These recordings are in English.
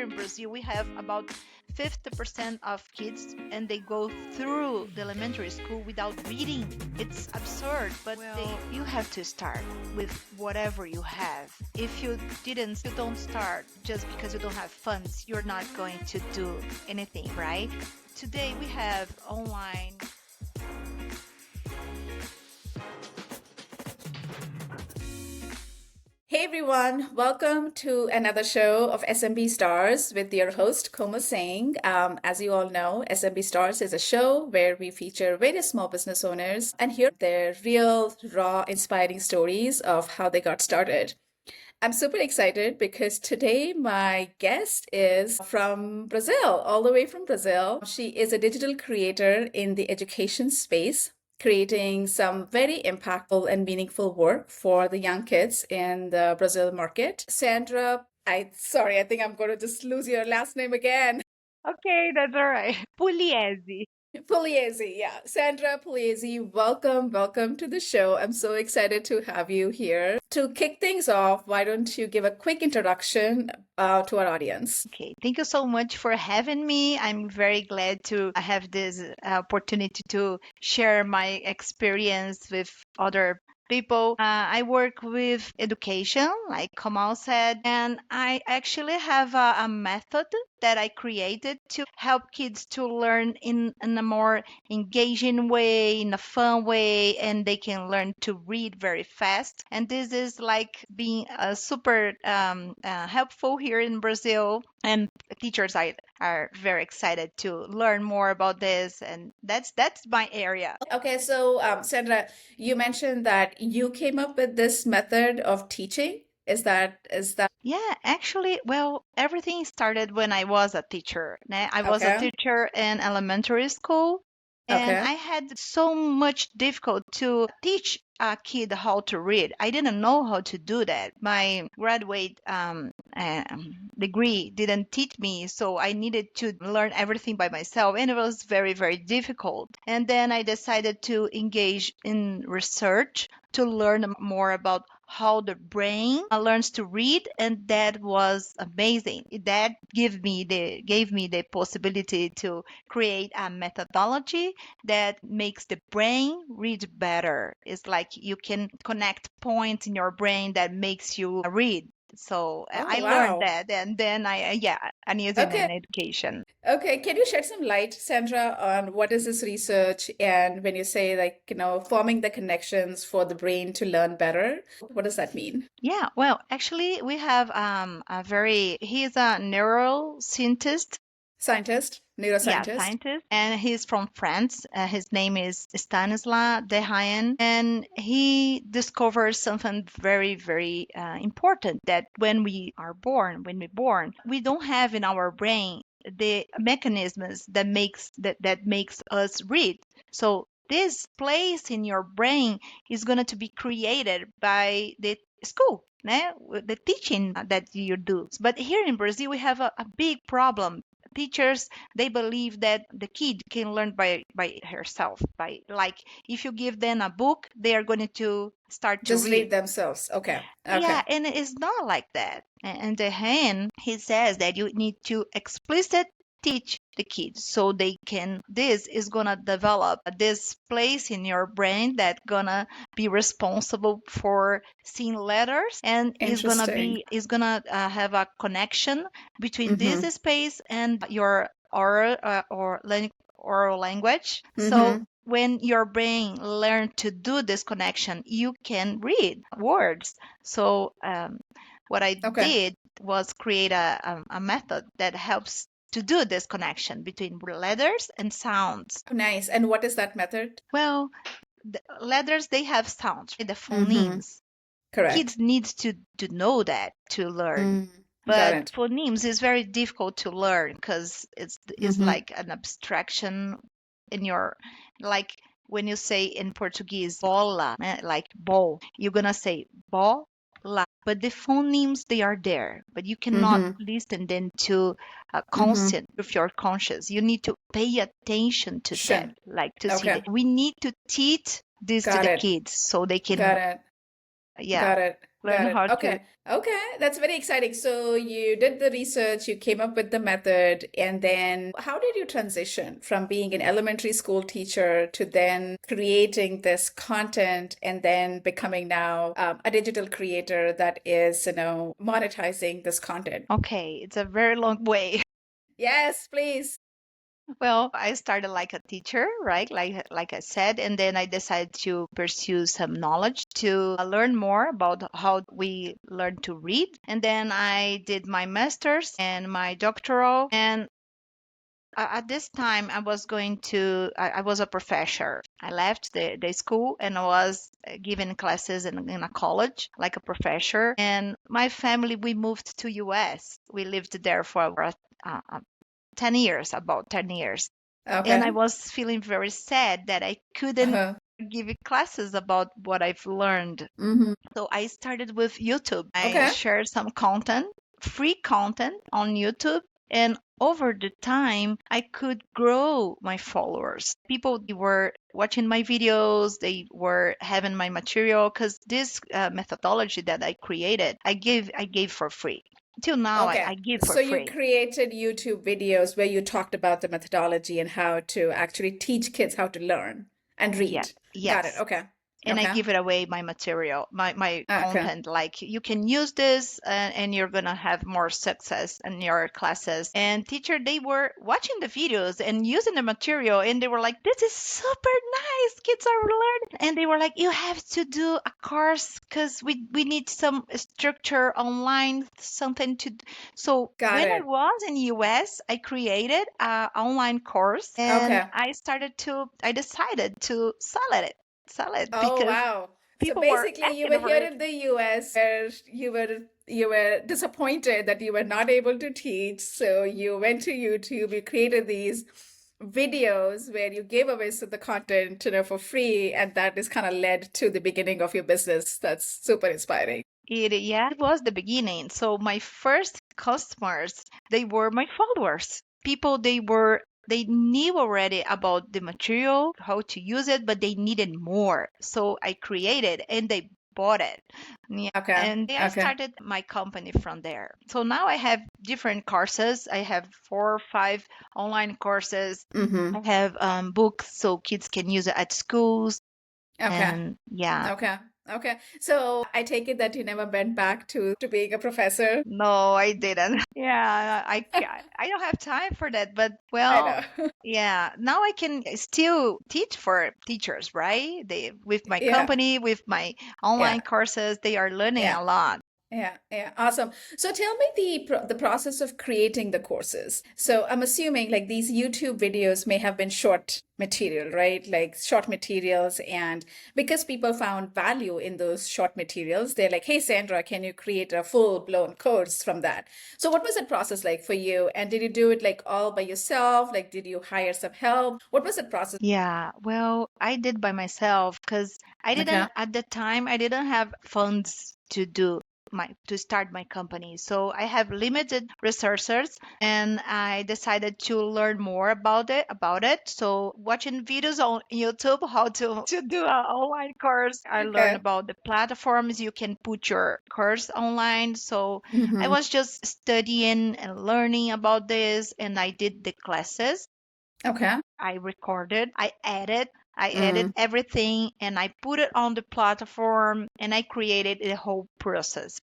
here in Brazil, we have about 50% of kids and they go through the elementary school without reading. It's absurd, but you have to start with whatever you have. If you don't start just because you don't have funds, you're not going to do anything, right? Today we have online. Hey everyone, welcome to another show of SMB Stars with your host Komal. As you all know, SMB Stars is a show where we feature various small business owners and hear their real, raw, inspiring stories of how they got started. I'm super excited because today my guest is from Brazil, all the way from Brazil. She is a digital creator in the education space, creating some very impactful and meaningful work for the young kids in the Brazil market. Sandra, I think I'm going to just lose your last name again. Okay, that's all right. Pugliese. Pugliese, yeah. Sandra Pugliese, welcome to the show. I'm so excited to have you here. To kick things off, why don't you give a quick introduction to our audience? Okay, thank you so much for having me. I'm very glad to have this opportunity to share my experience with other people. I work with education, like Komal said, and I actually have a method that I created to help kids to learn in a more engaging way, in a fun way, and they can learn to read very fast. And this is like being super helpful here in Brazil. And teachers are very excited to learn more about this, and that's my area. Okay, so Sandra, you mentioned that you came up with this method of teaching. Is that Yeah, actually, well, everything started when I was a teacher. I was a okay? teacher in elementary school, and Okay. I had so much difficult to teach a kid how to read. I didn't know how to do that. My graduate degree didn't teach me, so I needed to learn everything by myself, and it was very, very difficult. And then I decided to engage in research to learn more about how the brain learns to read, and that was amazing. That gave me the possibility to create a methodology that makes the brain read better. It's like you can connect points in your brain that makes you read. So Oh, I learned wow. that, and then I'm using it Okay. in education. Okay, can you shed some light, Sandra, on what is this research? And when you say, like, forming the connections for the brain to learn better, what does that mean? Yeah, well, actually, we have he's a neuroscientist. Scientist, Yeah, neuroscientist? scientist, and he's from France. His name is Stanislas Dehaene, and he discovered something very, very important, that when we're born, we don't have in our brain the mechanisms that makes us read. So this place in your brain is going to be created by the school. The teaching that you do. But here in Brazil, we have a big problem. Teachers, they believe that the kid can learn by herself, by, like, if you give them a book, they are going to start to Just read. read themselves. Okay. Yeah, Okay. and it's not like that. And the hand, he says that you need to explicit teach the kids so they can, this is gonna develop this place in your brain that gonna be responsible for seeing letters, and Interesting. is gonna have a connection between this Mm-hmm. space and your oral language. So Mm-hmm. when your brain learn to do this connection, you can read words. So what I Okay. did was create a method that helps to do this connection between letters and sounds. Nice. And what is that method? Well, the letters, they have sounds, the Mm-hmm. phonemes. Correct. Kids need to know that to learn. Mm. Got But it. phonemes is very difficult to learn because it's Mm-hmm. like an abstraction in your, like when you say in Portuguese bola, like ball, you're gonna say bola. But the phonemes, they are there, but you cannot Mm-hmm. listen them to Mm-hmm. constant with your conscious. You need to pay attention to that, Sure. like to see Okay. that. We need to teach this to Got the it. kids so they can, Got it. yeah. Got it. learn Got it. how to. Okay. Okay. That's very exciting. So you did the research, you came up with the method, and then how did you transition from being an elementary school teacher to then creating this content and then becoming now a digital creator that is, monetizing this content? Okay, it's a very long way. Yes, please. Well, I started like a teacher, right? Like I said, and then I decided to pursue some knowledge to learn more about how we learn to read. And then I did my master's and my doctoral. And at this time, I was a professor. I left the school and I was giving classes in a college, like a professor. And my family, we moved to US. We lived there for 10 years, about 10 years. And I Okay. was feeling very sad that I couldn't Uh-huh. give classes about what I've learned. Mm-hmm. So I started with YouTube. I Okay. shared some content, free content on YouTube. And over the time, I could grow my followers. People they were watching my videos, they were having my material because this methodology that I created, I gave for free. Till now, I Okay. give for So you free. created YouTube videos where you talked about the methodology and how to actually teach kids how to learn and Yeah, read. Got it. yes. Okay. And I Okay. give it away my material, my Okay. content. Like you can use this and you're gonna have more success in your classes. And teacher, they were watching the videos and using the material, and they were like, "This is super nice. Kids are learning." And they were like, "You have to do a course because we need some structure online, something to." So Got when I it. was in US, I created an online course, and Okay. I decided to sell it Oh, because wow. So people were basically you asking were for here it. in the US where you were disappointed that you were not able to teach. So you went to YouTube, you created these videos where you gave away the content, for free, and that is kind of led to the beginning of your business. That's super inspiring. Yeah, it was the beginning. So my first customers, they were my followers. People they knew already about the material, how to use it, but they needed more. So I created and they bought it. Yeah. Okay. And I Okay. started my company from there. So now I have different courses. I have 4 or 5 online courses. Mm-hmm. I have books so kids can use it at schools. Okay. And yeah, Okay. Okay. So I take it that you never went back to being a professor. no, I didn't. Yeah, I don't have time for that. But I well, know. yeah, now I can still teach for teachers, right? They with my Yeah. company, with my Yeah. online courses, they are learning Yeah. a lot. Yeah, yeah, awesome. So tell me the process of creating the courses. So I'm assuming like these YouTube videos may have been short material, right? Like short materials, and because people found value in those short materials, they're like, "Hey, Sandra, can you create a full-blown course from that?" So what was that process like for you? And did you do it like all by yourself? Like, did you hire some help? What was the process? Yeah, well, I did by myself because I Okay. didn't at the time I didn't have funds to start my company. So I have limited resources and I decided to learn more about it. So watching videos on YouTube how to do an online course. I learned Okay. about the platforms you can put your course online. So I Mm-hmm. was just studying and learning about this and I did the classes. Okay. I recorded, I edit Mm. everything and I put it on the platform and I created the whole process.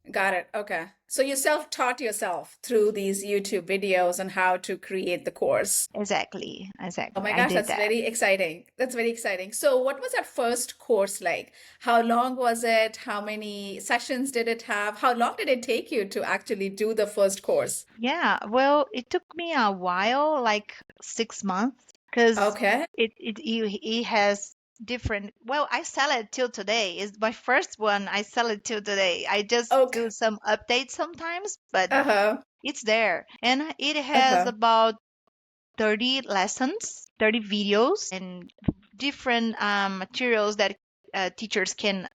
Got it. Okay. So you self-taught yourself through these YouTube videos on how to create the course. Exactly, Oh exactly. my I gosh, did that's that. very exciting. That's very exciting. So what was that first course like? How long was it? How many sessions did it have? How long did it take you to actually do the first course? Yeah, well, it took me a while, like 6 months, because Okay. it has different. Well, I sell it till today. It's my first one. I sell it till today. I just Okay. do some updates sometimes, but Uh-huh. it's there, and it has Uh-huh. about 30 lessons, 30 videos, and different materials that teachers can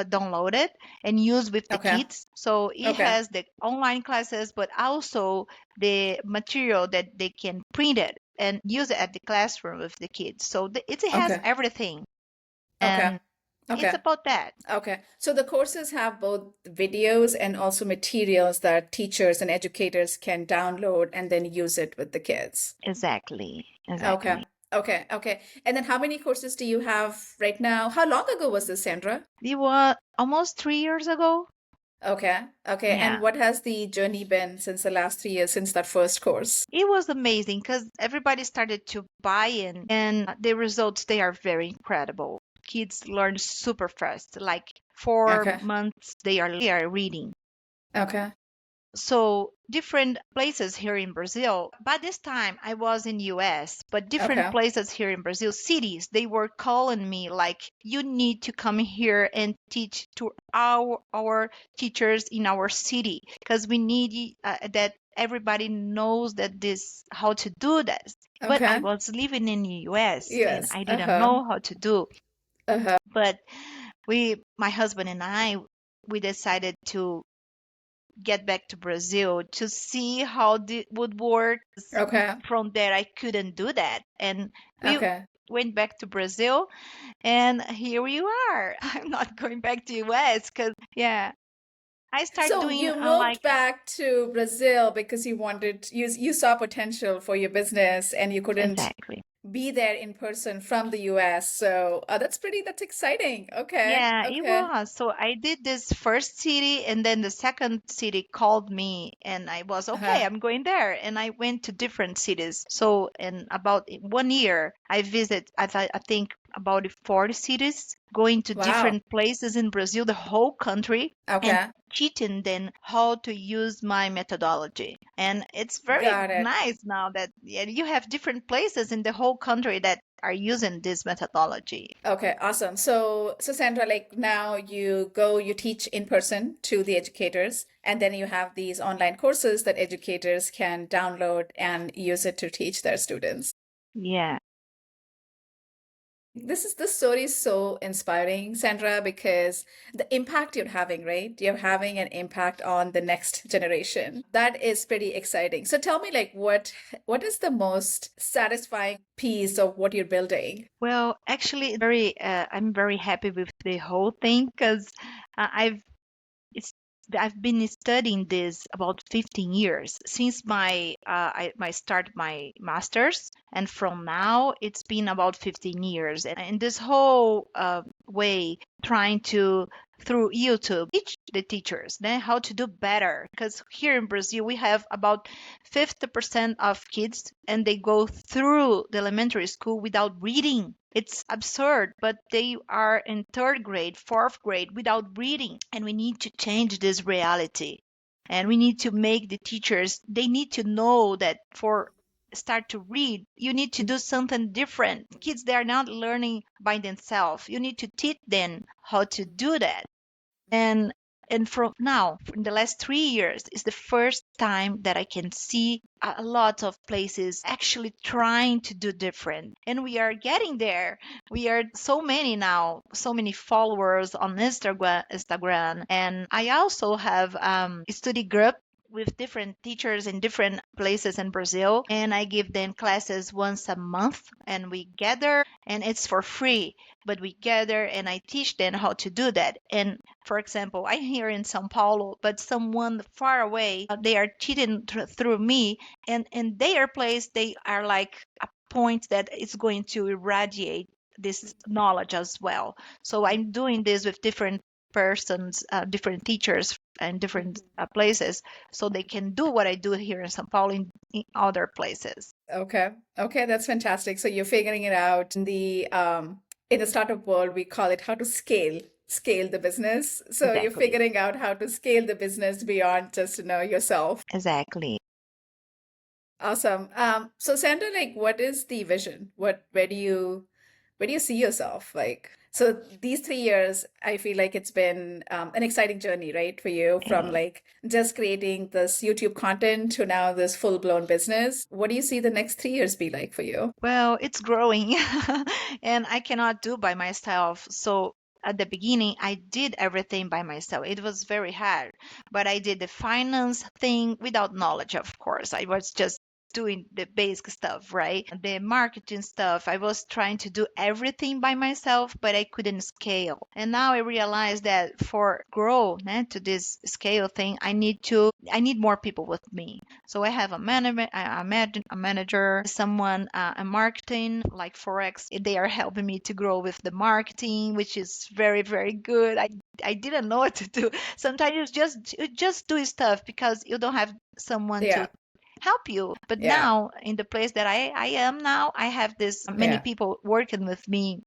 download it and use with the Okay. kids. So it Okay. has the online classes, but also the material that they can print it and use it at the classroom with the kids. So it has Okay. everything. Okay. And It's Okay. about that. Okay. So the courses have both videos and also materials that teachers and educators can download and then use it with the kids. Exactly. Okay. Exactly. Okay. Okay. And then how many courses do you have right now? How long ago was this, Sandra? It was almost 3 years ago. Okay. Okay. And Yeah. what has the journey been since the last 3 years since that first course? It was amazing because everybody started to buy in, and the results, they are very incredible. Kids learn super fast. Like four Okay. months, they are reading. Okay. So different places here in Brazil. By this time, I was in US, but different Okay. places here in Brazil, cities, they were calling me like, you need to come here and teach to our teachers in our city because we need that everybody knows that this how to do this. But I Okay. was living in the US and Yes. I didn't Uh-huh. know how to do. Uh-huh. But my husband and I, we decided to get back to Brazil to see how it would work. Okay. From there, I couldn't do that. And we Okay. went back to Brazil, and here we are. I'm not going back to US because, yeah, I start So doing you moved like, back to Brazil because you saw potential for your business and you couldn't exactly. be there in person from the US. So that's exciting. Okay. Yeah, it Okay. was. So I did this first city, and then the second city called me, and I was Uh-huh. okay, I'm going there. And I went to different cities. So in about 1 year, I think about 40 cities, going to Wow. different places in Brazil, the whole country, and Okay. teaching them how to use my methodology. And it's very Got it. nice now that, yeah, you have different places in the whole country that are using this methodology. Okay, awesome. So Sandra, like now you teach in person to the educators, and then you have these online courses that educators can download and use it to teach their students. Yeah. This story is so inspiring, Sandra, because the impact you're having, right? You're having an impact on the next generation. That is pretty exciting. So tell me, like, what is the most satisfying piece of what you're building? Well, actually, I'm very happy with the whole thing because I've it's I've been studying this about 15 years since my start my masters, and from now it's been about 15 years. And in this whole way, trying to through YouTube teach the teachers then how to do better. Because here in Brazil we have about 50% of kids, and they go through the elementary school without reading. It's absurd, but they are in third grade, fourth grade without reading. And we need to change this reality. And we need to make the teachers, they need to know that for start to read, you need to do something different. Kids, they are not learning by themselves. You need to teach them how to do that. and and from now in the last 3 years is the first time that I can see a lot of places actually trying to do different, and we are getting there. We are so many now, so many followers on Instagram. And I also have a study group with different teachers in different places in Brazil, and I give them classes once a month, and we gather, and it's for free, but we gather and I teach them how to do that. And for example, I'm here in Sao Paulo, but someone far away, they are cheating through me, and in their place, they are like a point that is going to irradiate this knowledge as well. So I'm doing this with different persons, different teachers, and different places, so they can do what I do here in Sao Paulo in other places. Okay. Okay, that's fantastic. So you're figuring it out in the startup world, we call it how to scale the business. So you're Exactly. figuring out how to scale the business beyond just to know yourself. Exactly. Awesome. So Sandra, like, what is the vision? Where do you see yourself? Like, so these 3 years, I feel like it's been an exciting journey, right, for you It from is. like just creating this YouTube content to now this full-blown business. What do you see the next 3 years be like for you? Well, it's growing and I cannot do by myself. So at the beginning, I did everything by myself. It was very hard, but I did the finance thing without knowledge, of course. I was just doing the basic stuff, right? The marketing stuff. I was trying to do everything by myself, but I couldn't scale. And now I realize that for grow to this scale thing, I need more people with me. So I have a manager, someone a marketing like Forex. They are helping me to grow with the marketing, which is very, very good. I didn't know what to do. Sometimes you just do stuff because you don't have someone to Yeah. help you. But Yeah. now in the place that I am now, I have this many Yeah. people working with me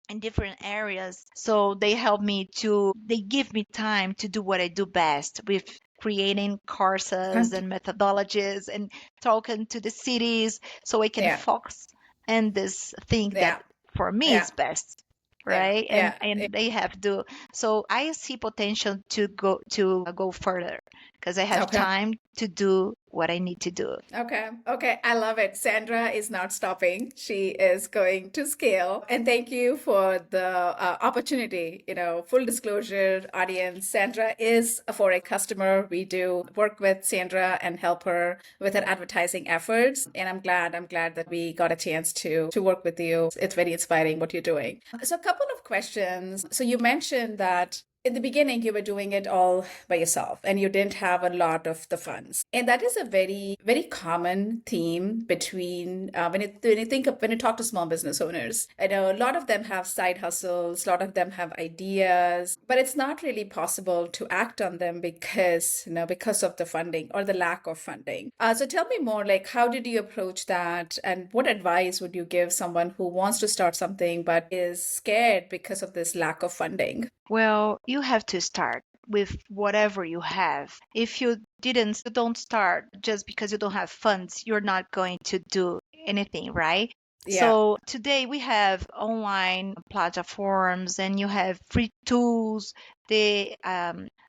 in different areas. So they give me time to do what I do best with creating courses Fant- and methodologies and talking to the cities so I can Yeah. focus on this thing that Yeah. for me Yeah. is best. Yeah. Right. And Yeah. and they have to, so I see potential to go further because I have Okay. time to do what I need to do. Okay. Okay. I love it. Sandra is not stopping. She is going to scale. And thank you for the opportunity. Full disclosure, audience, Sandra is a Forex customer. We do work with Sandra and help her with her advertising efforts. And I'm glad that we got a chance to work with you. It's very inspiring what you're doing. So a couple of questions. So you mentioned that in the beginning you were doing it all by yourself and you didn't have a lot of the funds, and that is a very very common theme between when you talk to small business owners. I know a lot of them have side hustles, a lot of them have ideas, but it's not really possible to act on them because of the funding or the lack of funding. So tell me more, like, how did you approach that, and what advice would you give someone who wants to start something but is scared because of this lack of funding? Well, you have to start with whatever you have. If you don't start just because you don't have funds, you're not going to do anything, right? Yeah. So today we have online platforms and you have free tools, the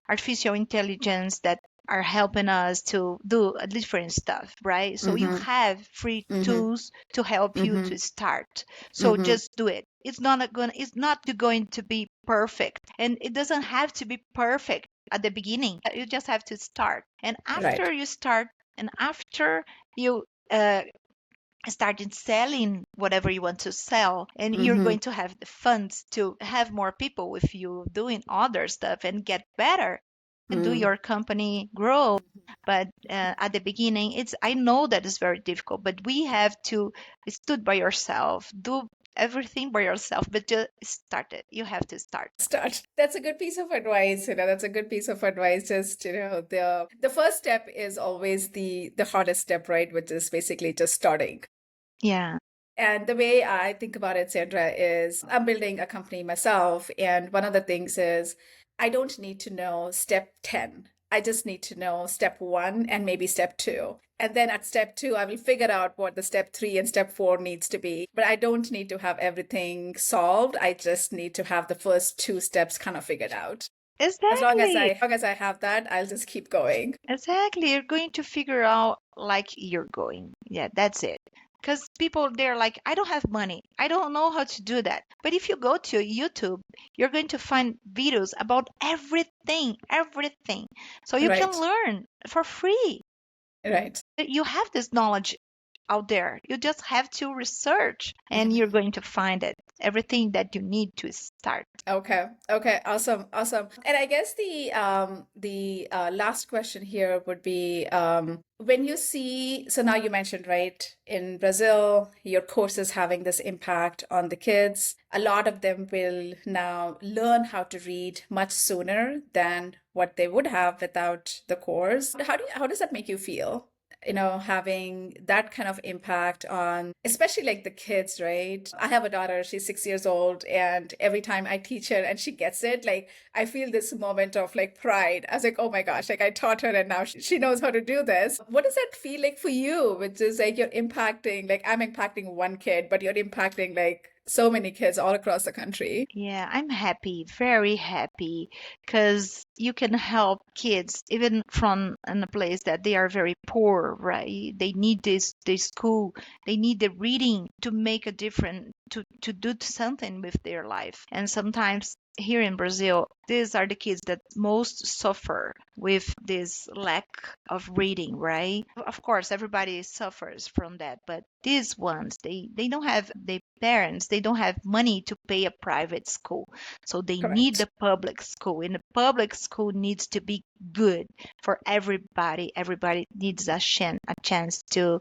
artificial intelligence that are helping us to do a different stuff, right? So you Mm-hmm. have free Mm-hmm. tools to help you Mm-hmm. to start. So Mm-hmm. just do it. It's not going to be perfect, and it doesn't have to be perfect at the beginning. You just have to start. And Right. after you start, and after you started selling whatever you want to sell, and you're Mm-hmm. going to have the funds to have more people with you doing other stuff and get better and do Mm. your company grow. But at the beginning, I know that it's very difficult, but we have to stood by yourself, do everything by yourself, but just start it. You have to start. Start. That's a good piece of advice. That's a good piece of advice. Just, the first step is always the hardest step, right? Which is basically just starting. Yeah. And the way I think about it, Sandra, is I'm building a company myself. And one of the things is I don't need to know step 10. I just need to know step one and maybe step two. And then at step two, I will figure out what the step three and step four needs to be. But I don't need to have everything solved. I just need to have the first two steps kind of figured out. Exactly. As long as I have that, I'll just keep going. Exactly. You're going to figure out like you're going. Yeah, that's it. Because people, they're like, I don't have money. I don't know how to do that. But if you go to YouTube, you're going to find videos about everything, everything. So you can Right. learn for free. Right. You have this knowledge out there. You just have to research and you're going to find it. Everything that you need to start. Okay. Okay. Awesome. Awesome. And I guess the last question here would be, when you see, so now you mentioned, right, in Brazil, your course is having this impact on the kids. A lot of them will now learn how to read much sooner than what they would have without the course. How does that make you feel? Having that kind of impact on, especially like the kids, right? I have a daughter, she's 6 years old, and every time I teach her and she gets it, like, I feel this moment of like pride. I was like, oh my gosh, like I taught her and now she knows how to do this. What does that feel like for you? Which is like you're impacting, like I'm impacting one kid, but you're impacting like so many kids all across the country. Yeah, I'm happy, very happy, because you can help kids even from in a place that they are very poor, right? They need this school, they need the reading to make a difference, to do something with their life. And sometimes here in Brazil, these are the kids that most suffer with this lack of reading, right? Of course, everybody suffers from that, but these ones, they don't have their parents, they don't have money to pay a private school. So they need Correct. the public school, and the public school needs to be good for everybody. Everybody needs a chance to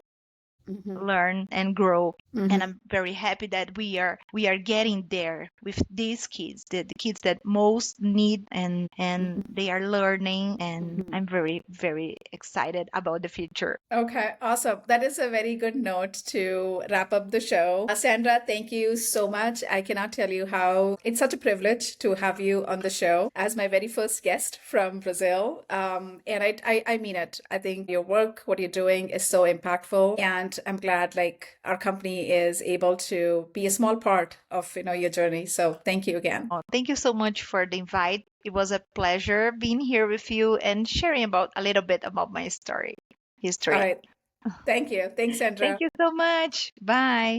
Hmm. learn and grow. And Hmm. I'm very happy that we are getting there with these kids, the kids that most need, and Hmm. they are learning, and Hmm. I'm very, very excited about the future. Okay, awesome. That is a very good note to wrap up the show. Sandra, thank you so much. I cannot tell you how it's such a privilege to have you on the show as my very first guest from Brazil. And I mean it. I think your work, what you're doing is so impactful. And I'm glad like our company is able to be a small part of, your journey. So thank you again. Oh, thank you so much for the invite. It was a pleasure being here with you and sharing about a little bit about my story All history. right. Thank you. Thanks, Thank Sandra. you so much. Bye.